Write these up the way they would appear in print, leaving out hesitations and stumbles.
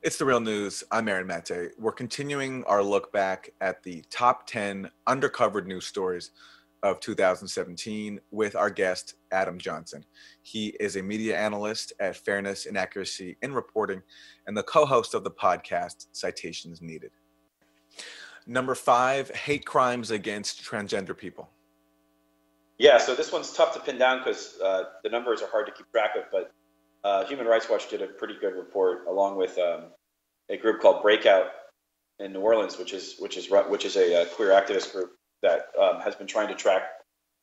It's The Real News. I'm Aaron Mate. We're continuing our look back at the top 10 undercovered news stories of 2017 with our guest, Adam Johnson. He is a media analyst at Fairness and Accuracy in Reporting and the co-host of the podcast Citations Needed. Number 5, hate crimes against transgender people. Yeah, so this one's tough to pin down because the numbers are hard to keep track of, but Human Rights Watch did a pretty good report along with a group called Breakout in New Orleans, which is a queer activist group that has been trying to track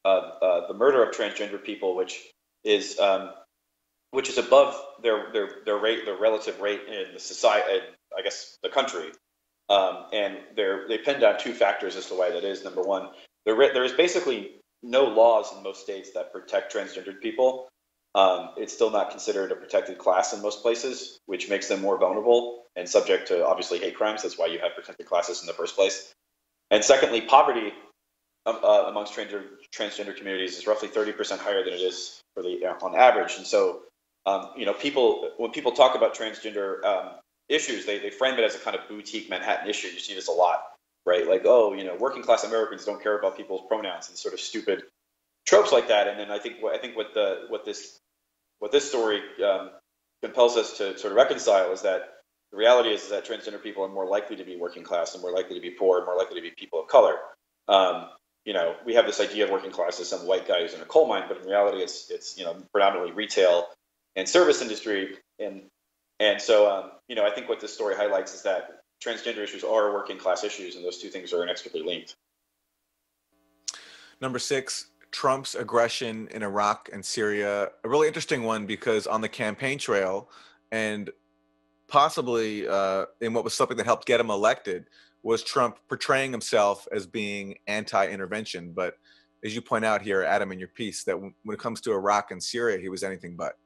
the murder of transgender people, which is above their relative rate in the society, I guess the country, and they pinned down two factors as to why that is. Number one, there is basically no laws in most states that protect transgendered people. It's still not considered a protected class in most places, which makes them more vulnerable and subject to, obviously, hate crimes. That's why you have protected classes in the first place. And secondly, poverty amongst transgender communities is roughly 30% higher than it is on average. And so, when people talk about transgender issues, they frame it as a kind of boutique Manhattan issue. You see this a lot, right? Like, working class Americans don't care about people's pronouns and sort of stupid tropes like that. And then I think what this story compels us to sort of reconcile is that the reality is that transgender people are more likely to be working class and more likely to be poor and more likely to be people of color. We have this idea of working class as some white guy who's in a coal mine, but in reality, it's predominantly retail and service industry. And so I think what this story highlights is that transgender issues are working class issues, and those two things are inextricably linked. Number 6, Trump's aggression in Iraq and Syria. A really interesting one because on the campaign trail and possibly in what was something that helped get him elected was Trump portraying himself as being anti-intervention. But as you point out here, Adam, in your piece, that when it comes to Iraq and Syria, he was anything but.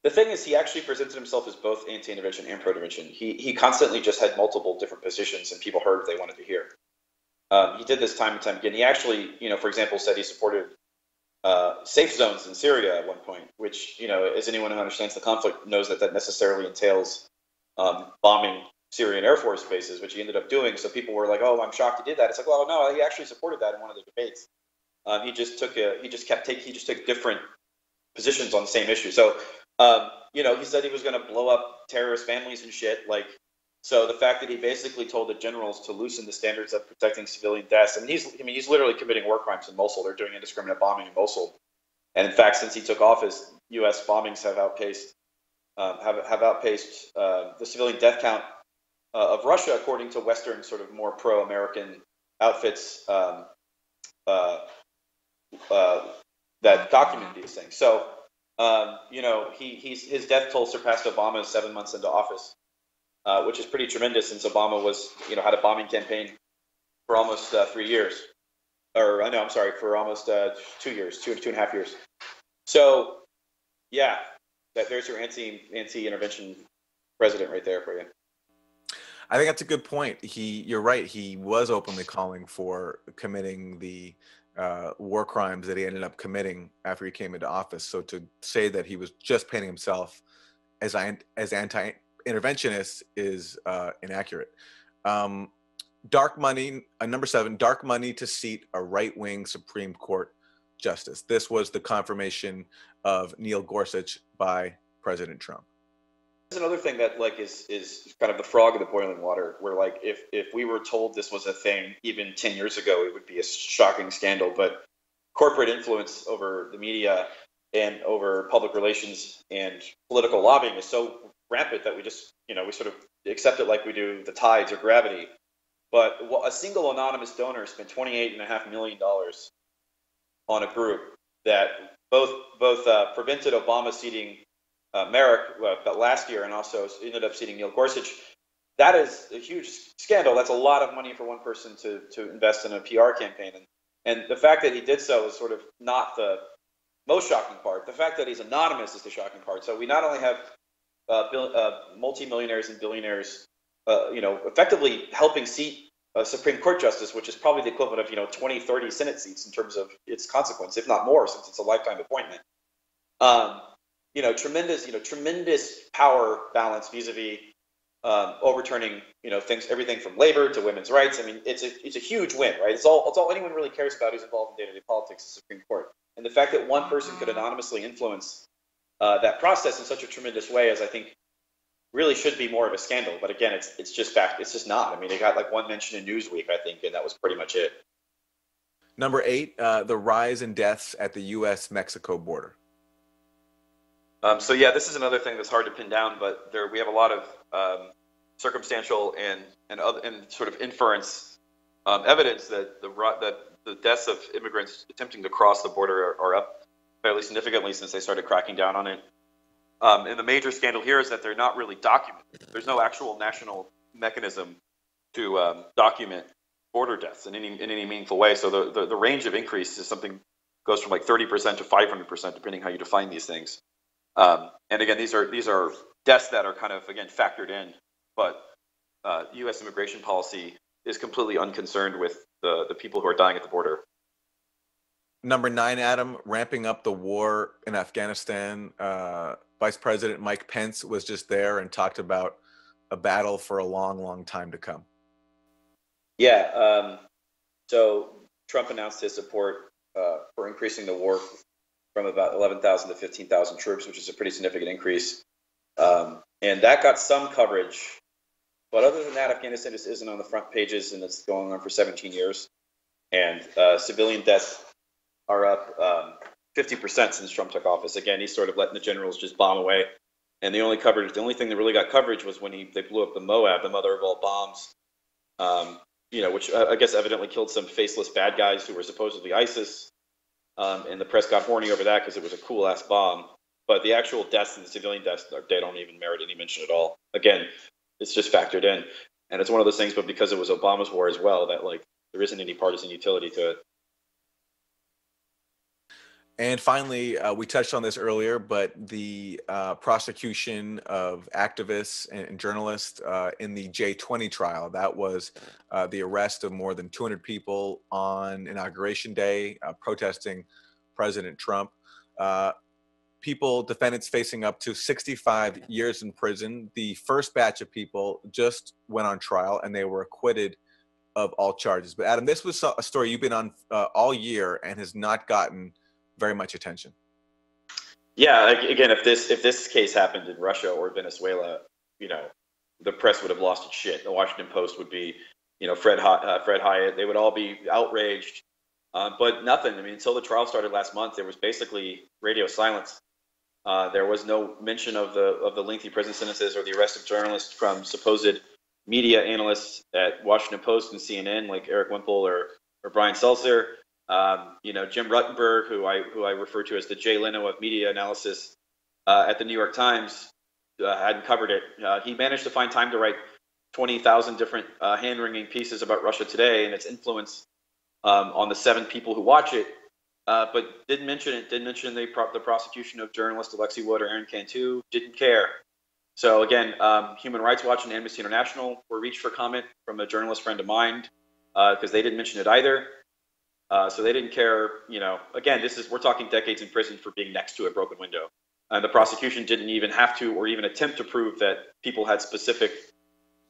The thing is, he actually presented himself as both anti-intervention and pro-intervention. He constantly just had multiple different positions, and people heard what they wanted to hear. He did this time and time again. He actually, for example, said he supported safe zones in Syria at one point, which, as anyone who understands the conflict knows that necessarily entails bombing Syrian Air Force bases, which he ended up doing. So people were like, "Oh, I'm shocked he did that." It's like, well, no, he actually supported that in one of the debates. He just took different positions on the same issue. So, he said he was going to blow up terrorist families and shit. So the fact that he basically told the generals to loosen the standards of protecting civilian deaths. He's literally committing war crimes in Mosul. They're doing indiscriminate bombing in Mosul. And in fact, since he took office, U.S. bombings have outpaced the civilian death count of Russia, according to Western sort of more pro-American outfits that document these things. So, his death toll surpassed Obama's 7 months into office, which is pretty tremendous since Obama had a bombing campaign for almost 3 years. For almost 2 years, 2.5 years. So, yeah, there's your anti-intervention president right there for you. I think that's a good point. You're right. He was openly calling for committing the war crimes that he ended up committing after he came into office. So to say that he was just painting himself as anti-interventionist is inaccurate. Dark money, number 7, dark money to seat a right-wing Supreme Court justice. This was the confirmation of Neil Gorsuch by President Trump. There's another thing that is kind of the frog in the boiling water, where if we were told this was a thing even 10 years ago, it would be a shocking scandal. But corporate influence over the media and over public relations and political lobbying is so rampant that we just, we sort of accept it like we do the tides or gravity. But a single anonymous donor spent $28.5 million on a group that both prevented Obama seating Merrick last year and also ended up seating Neil Gorsuch. That is a huge scandal. That's a lot of money for one person to invest in a PR campaign. And the fact that he did so is sort of not the most shocking part. The fact that he's anonymous is the shocking part. So we not only have multimillionaires and billionaires, effectively helping seat a Supreme Court justice, which is probably the equivalent of 20, 30 Senate seats in terms of its consequence, if not more, since it's a lifetime appointment. Tremendous power balance vis-a-vis overturning, things, everything from labor to women's rights. I mean, it's a huge win, right? It's all anyone really cares about who's involved in day-to-day politics, the Supreme Court. And the fact that one person could anonymously influence that process in such a tremendous way, as I think really should be more of a scandal. But again, it's just not. I mean, they got like one mention in Newsweek, I think, and that was pretty much it. Number 8, the rise in deaths at the U.S.-Mexico border. So yeah, this is another thing that's hard to pin down, but we have a lot of circumstantial and sort of inference evidence that the deaths of immigrants attempting to cross the border are up fairly significantly since they started cracking down on it. And the major scandal here is that they're not really documented. There's no actual national mechanism to document border deaths in any meaningful way. So the range of increase is goes from like 30% to 500%, depending how you define these things. And again, these are deaths that are kind of, again, factored in, but U.S. immigration policy is completely unconcerned with the people who are dying at the border. Number 9, Adam, ramping up the war in Afghanistan. Vice President Mike Pence was just there and talked about a battle for a long, long time to come. Yeah. So Trump announced his support for increasing the war from about 11,000 to 15,000 troops, which is a pretty significant increase. And that got some coverage. But other than that, Afghanistan just isn't on the front pages, and it's going on for 17 years. And civilian deaths are up 50% since Trump took office. Again, he's sort of letting the generals just bomb away. And the only thing that really got coverage was when they blew up the Moab, the mother of all bombs, which I guess evidently killed some faceless bad guys who were supposedly ISIS. And the press got horny over that because it was a cool-ass bomb. But the actual deaths and the civilian deaths, they don't even merit any mention at all. Again, it's just factored in. And it's one of those things, but because it was Obama's war as well, that there isn't any partisan utility to it. And finally, we touched on this earlier, but the prosecution of activists and journalists in the J20 trial, that was the arrest of more than 200 people on Inauguration Day protesting President Trump. Defendants facing up to 65 years in prison. The first batch of people just went on trial and they were acquitted of all charges. But Adam, this was a story you've been on all year and has not gotten very much attention. Yeah, again, if this case happened in Russia or Venezuela, the press would have lost its shit. The Washington Post would be, Fred Hyatt, they would all be outraged. But nothing. I mean, until the trial started last month, there was basically radio silence. There was no mention of the lengthy prison sentences or the arrest of journalists from supposed media analysts at Washington Post and CNN, like Eric Wimple or Brian Seltzer. Jim Ruttenberg, who I refer to as the Jay Leno of media analysis at the New York Times, hadn't covered it. He managed to find time to write 20,000 different hand-wringing pieces about Russia Today and its influence on the 7 people who watch it, but didn't mention it. Didn't mention the prosecution of journalist Alexei Wood or Aaron Cantu. Didn't care. So again, Human Rights Watch and Amnesty International were reached for comment from a journalist friend of mine because they didn't mention it either. So they didn't care. Again, we're talking decades in prison for being next to a broken window, and the prosecution didn't even have to or even attempt to prove that people had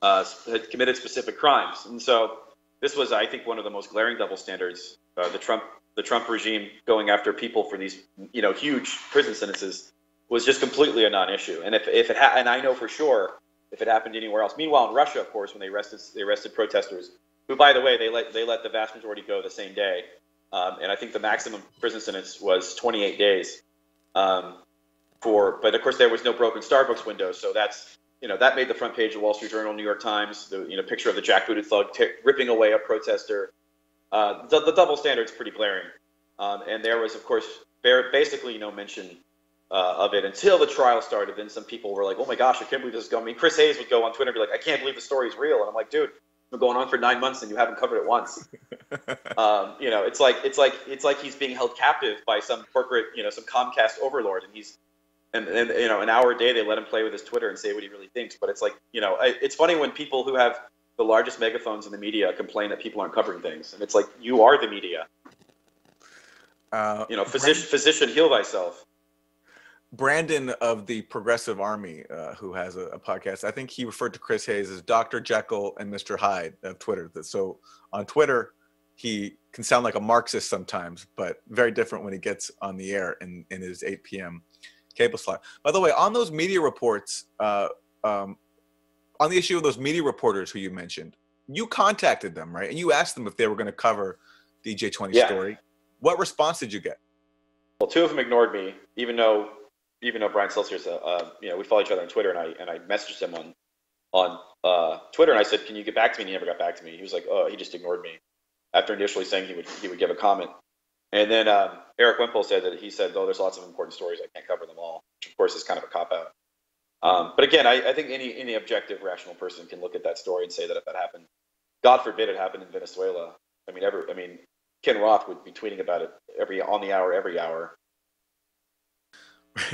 had committed specific crimes. And so this was, I think, one of the most glaring double standards. The Trump regime going after people for these, huge prison sentences was just completely a non-issue. And if it and I know for sure if it happened anywhere else. Meanwhile, in Russia, of course, when they arrested protesters, who, by the way, they let the vast majority go the same day, and I think the maximum prison sentence was 28 days. But of course, there was no broken Starbucks window, so that's that made the front page of Wall Street Journal, New York Times. The picture of the jackbooted thug ripping away a protester. The double standard's pretty glaring, and there was, of course, basically no mention of it until the trial started. Then some people were like, "Oh my gosh, I can't believe this is going." I mean, Chris Hayes would go on Twitter and be like, "I can't believe the story's real," and I'm like, "Dude, it's been going on for 9 months and you haven't covered it once." It's like he's being held captive by some corporate, some Comcast overlord, and he's and an hour a day they let him play with his Twitter and say what he really thinks. But it's like, it's funny when people who have the largest megaphones in the media complain that people aren't covering things, and it's like, you are the media. Physician, heal thyself. Brandon of the Progressive Army, who has a podcast, I think he referred to Chris Hayes as Dr. Jekyll and Mr. Hyde of Twitter. So on Twitter, he can sound like a Marxist sometimes, but very different when he gets on the air in his 8 p.m. cable slot. By the way, on those media reports, on the issue of those media reporters who you mentioned, you contacted them, right? And you asked them if they were going to cover the J20 story. What response did you get? Well, two of them ignored me, even though Brian Seltzer's, we follow each other on Twitter, and I messaged him on Twitter, and I said, "Can you get back to me?" And he never got back to me. He was like, "Oh," he just ignored me after initially saying he would give a comment. And then Eric Wimple said that "Oh, there's lots of important stories. I can't cover them all," which of course is kind of a cop out. But again, I think any objective, rational person can look at that story and say that if that happened, God forbid it happened in Venezuela. Ken Roth would be tweeting about it every hour.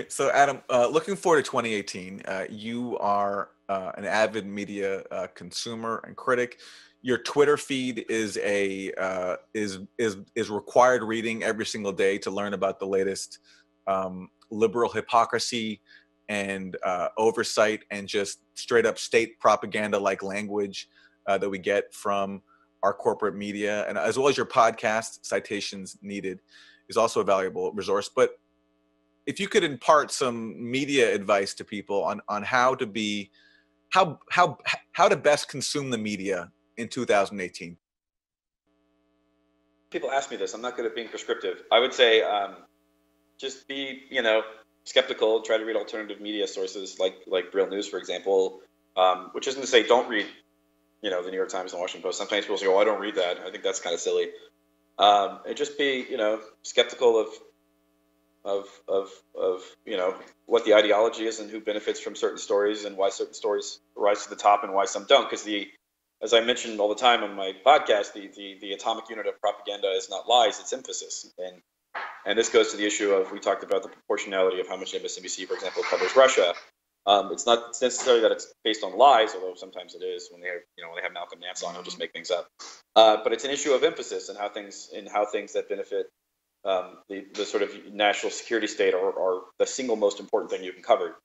So, Adam, looking forward to 2018, you are an avid media consumer and critic. Your Twitter feed is required reading every single day to learn about the latest liberal hypocrisy and oversight and just straight up state propaganda like language that we get from our corporate media, and as well as your podcast, Citations Needed, is also a valuable resource. But if you could impart some media advice to people on how to best consume the media in 2018. People ask me this. I'm not good at being prescriptive. I would say just be, skeptical. Try to read alternative media sources like Real News, for example, which isn't to say don't read, the New York Times and Washington Post. Sometimes people say, "Oh, I don't read that." I think that's kind of silly. And just be, skeptical of what the ideology is and who benefits from certain stories and why certain stories rise to the top and why some don't. Because as I mentioned all the time on my podcast, the atomic unit of propaganda is not lies, it's emphasis. And this goes to the issue of, we talked about the proportionality of how much MSNBC, for example, covers Russia. It's not necessarily that it's based on lies, although sometimes it is. When they have Malcolm Nance on, he'll just make things up. But it's an issue of emphasis and how things that benefit the sort of national security state are the single most important thing you can cover.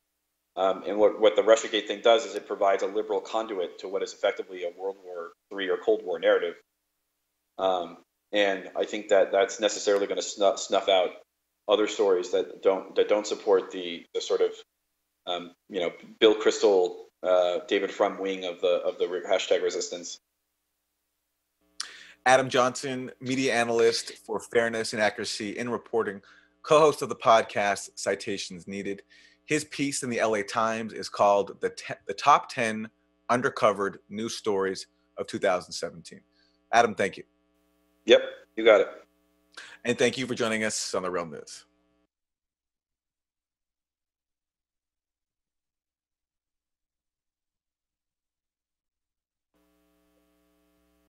And what the Russiagate thing does is it provides a liberal conduit to what is effectively a World War III or Cold War narrative. And I think that's necessarily going to snuff out other stories that don't support the sort of Bill Kristol, David Frum wing of the hashtag resistance. Adam Johnson, media analyst for fairness and accuracy in reporting, co-host of the podcast Citations Needed. His piece in the LA Times is called The Top 10 Undercovered News Stories of 2017. Adam, thank you. Yep, you got it. And thank you for joining us on The Real News.